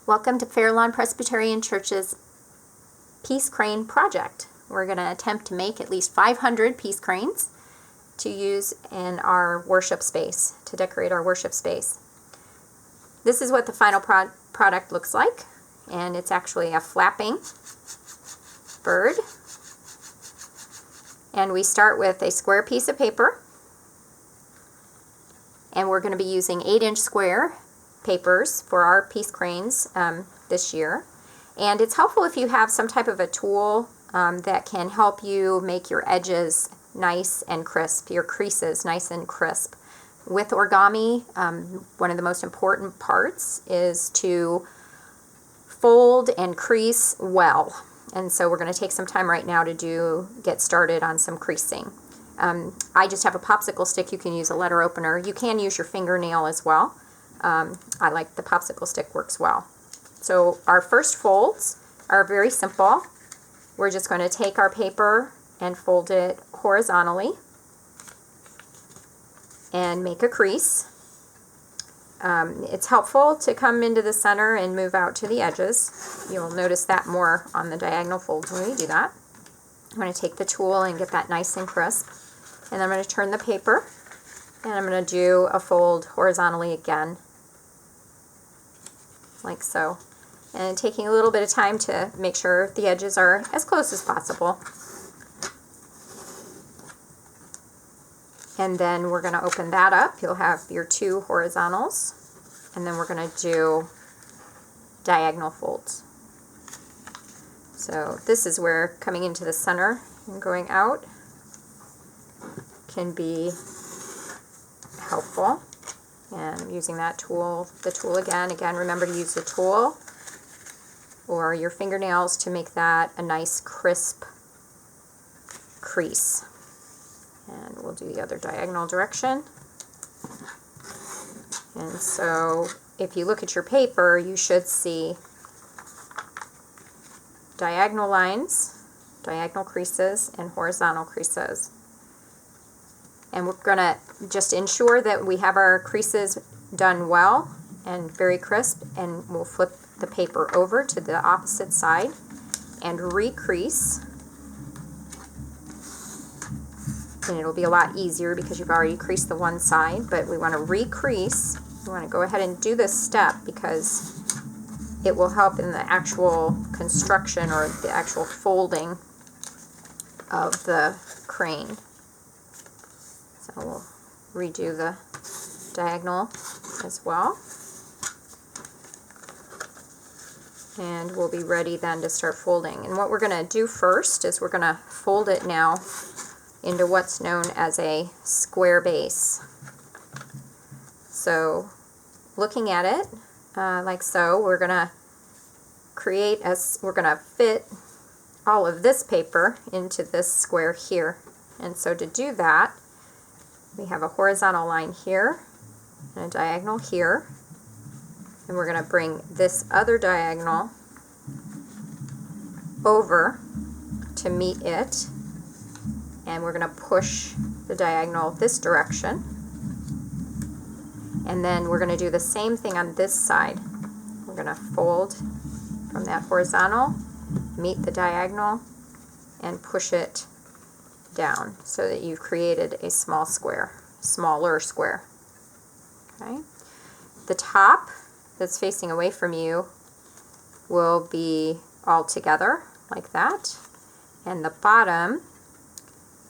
Welcome to Fairlawn Presbyterian Church's Peace Crane Project. We're going to attempt to make at least 500 peace cranes to use in our worship space, to decorate our worship space. This is what the final product looks like, and it's actually a flapping bird. And we start with a square piece of paper, and we're going to be using 8-inch square papers for our peace cranes this year. And it's helpful if you have some type of a tool that can help you make your edges nice and crisp, your creases nice and crisp. With origami, one of the most important parts is to fold and crease well. And so we're going to take some time right now to get started on some creasing. I just have a popsicle stick. You can use a letter opener. You can use your fingernail as well. I like the popsicle stick, works well. So our first folds are very simple. We're just going to take our paper and fold it horizontally and make a crease. It's helpful to come into the center and move out to the edges. You'll notice that more on the diagonal folds when we do that. I'm going to take the tool and get that nice and crisp. And then I'm going to turn the paper and I'm going to do a fold horizontally again, like so. And taking a little bit of time to make sure the edges are as close as possible. And then we're going to open that up. You'll have your two horizontals. And then we're going to do diagonal folds. So this is where coming into the center and going out can be helpful. And I'm using that tool, the tool again. Again, remember to use the tool or your fingernails to make that a nice crisp crease. And we'll do the other diagonal direction. And so if you look at your paper, you should see diagonal lines, diagonal creases, and horizontal creases. And we're going to just ensure that we have our creases done well and very crisp, and we'll flip the paper over to the opposite side and recrease. And it'll be a lot easier because you've already creased the one side, but we want to recrease. We want to go ahead and do this step because it will help in the actual construction or the actual folding of the crane. So we'll redo the diagonal as well. And we'll be ready then to start folding. And what we're going to do first is we're going to fold it now into what's known as a square base. So looking at it like so, we're going to fit all of this paper into this square here. And so to do that, we have a horizontal line here and a diagonal here. And we're going to bring this other diagonal over to meet it. And we're going to push the diagonal this direction. And then we're going to do the same thing on this side. We're going to fold from that horizontal, meet the diagonal, and push it down so that you've created a small square, smaller square. Okay. The top that's facing away from you will be all together like that, and the bottom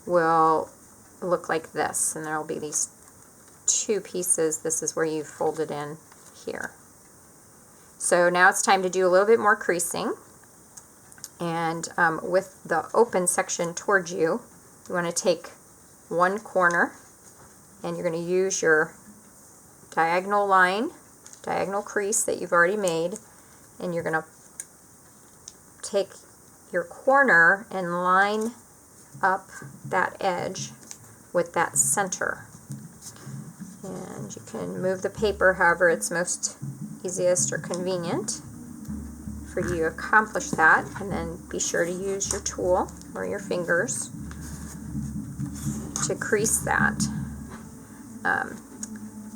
will look like this, and there will be these two pieces. This is where you folded in here. So now it's time to do a little bit more creasing, and with the open section towards you, you want to take one corner and you're going to use your diagonal line, diagonal crease that you've already made, and you're going to take your corner and line up that edge with that center. And you can move the paper however it's most easiest or convenient for you to accomplish that, and then be sure to use your tool or your fingers to crease that.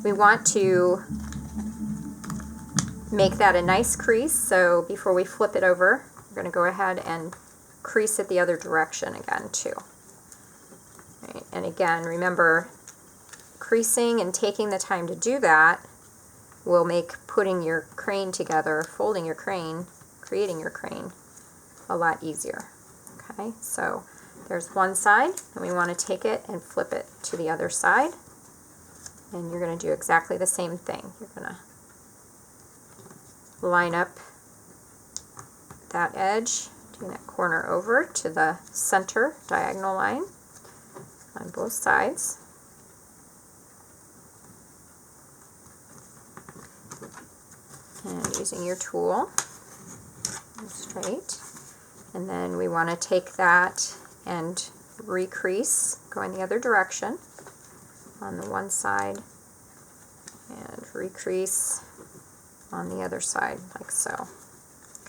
We want to make that a nice crease. So before we flip it over, we're going to go ahead and crease it the other direction again too. Right. And again, remember, creasing and taking the time to do that will make putting your crane together, folding your crane, creating your crane a lot easier. Okay, so there's one side, and we want to take it and flip it to the other side. And you're going to do exactly the same thing. You're going to line up that edge, doing that corner over to the center diagonal line on both sides. And using your tool, straight. And then we want to take that and recrease, going the other direction on the one side, and recrease on the other side, like so.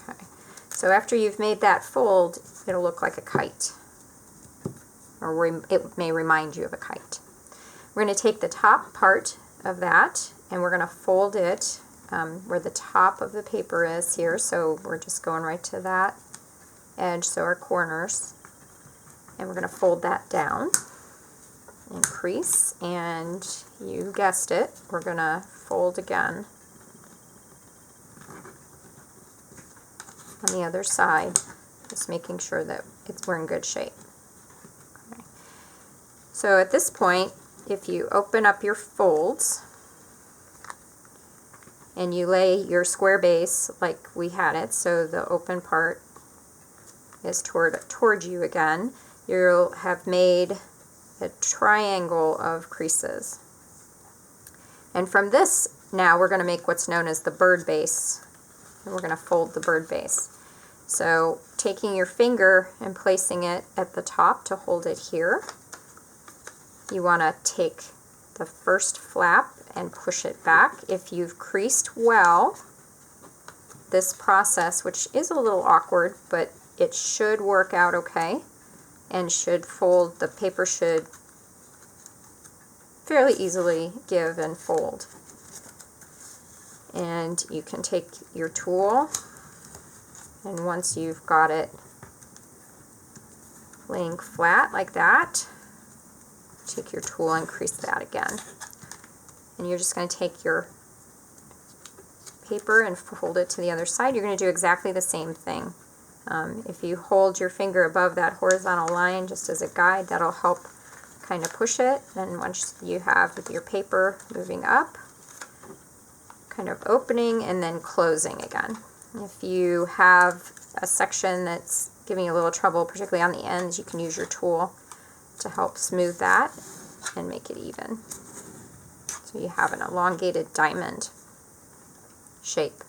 Okay. So after you've made that fold, it'll look like a kite, or it may remind you of a kite. We're going to take the top part of that, and we're going to fold it where the top of the paper is here, so we're just going right to that edge, so our corners, and we're going to fold that down and crease, and you guessed it, we're going to fold again on the other side, just making sure that we're in good shape. Okay. So at this point, if you open up your folds and you lay your square base like we had it, so the open part is toward you again, you'll have made a triangle of creases. And from this, now we're going to make what's known as the bird base, and we're going to fold the bird base. So taking your finger and placing it at the top to hold it here, you want to take the first flap and push it back. If you've creased well, this process, which is a little awkward, but it should work out okay, and should fold, the paper should fairly easily give and fold. And you can take your tool, and once you've got it laying flat like that, take your tool and crease that again. And you're just going to take your paper and fold it to the other side. You're going to do exactly the same thing. If you hold your finger above that horizontal line just as a guide, that'll help kind of push it. And once you have your paper moving up, kind of opening and then closing again. If you have a section that's giving you a little trouble, particularly on the ends, you can use your tool to help smooth that and make it even. So you have an elongated diamond shape.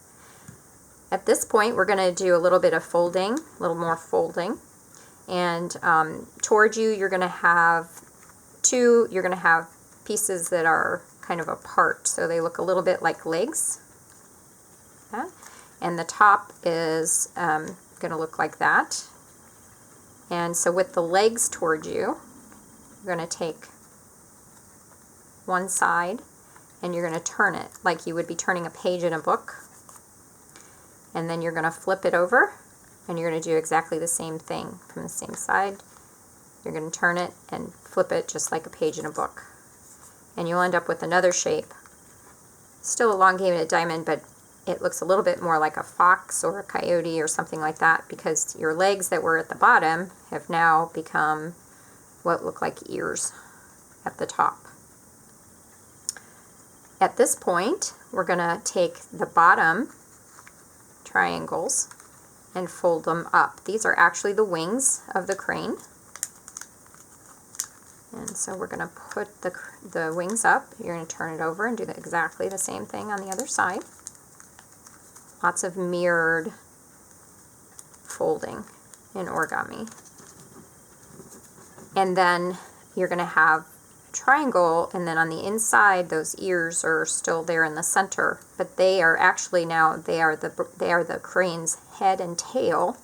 At this point, we're going to do a little bit of folding, a little more folding. And toward you, you're going to have pieces that are kind of apart, so they look a little bit like legs. Yeah. And the top is going to look like that. And so with the legs toward you, you're going to take one side and you're going to turn it like you would be turning a page in a book. And then you're going to flip it over, and you're going to do exactly the same thing from the same side. You're going to turn it and flip it just like a page in a book. And you'll end up with another shape. Still elongated diamond, but it looks a little bit more like a fox or a coyote or something like that, because your legs that were at the bottom have now become what look like ears at the top. At this point, we're going to take the bottom triangles and fold them up. These are actually the wings of the crane. And so we're going to put the wings up. You're going to turn it over and do exactly the same thing on the other side. Lots of mirrored folding in origami. And then you're going to have a triangle, and then on the inside those ears are still there in the center, but they are actually now they are the crane's head and tail.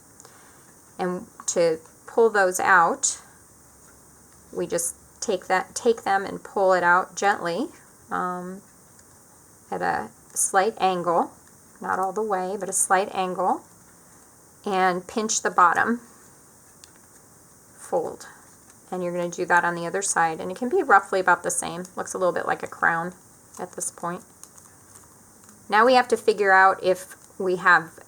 And to pull those out, we just take them and pull it out gently at a slight angle, not all the way, but a slight angle, and pinch the bottom, fold. And you're going to do that on the other side, and it can be roughly about the same. Looks a little bit like a crown at this point. Now we have to figure out if we have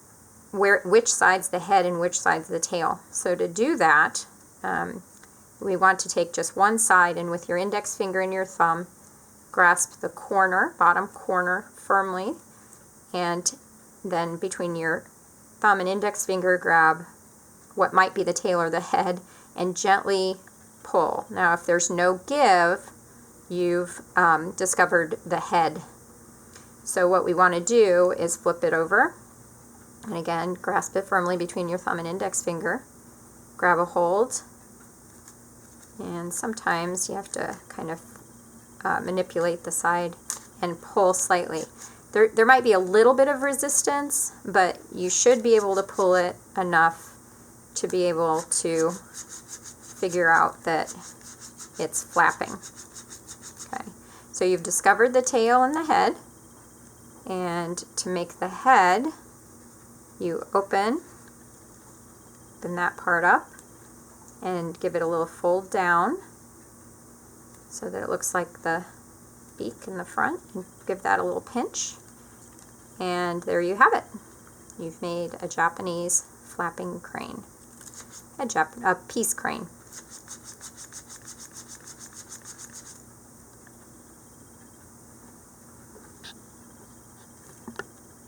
which side's the head and which side's the tail. So to do that, we want to take just one side, and with your index finger and your thumb, grasp the corner, bottom corner, firmly, and then between your thumb and index finger, grab what might be the tail or the head, and gently pull. Now, if there's no give, you've discovered the head. So what we want to do is flip it over, and again, grasp it firmly between your thumb and index finger, grab a hold, and sometimes you have to kind of manipulate the side and pull slightly. There might be a little bit of resistance, but you should be able to pull it enough to be able to figure out that it's flapping. Okay, so you've discovered the tail and the head, and to make the head, you open that part up and give it a little fold down so that it looks like the beak in the front, and give that a little pinch, and there you have it. You've made a Japanese flapping crane, a peace crane.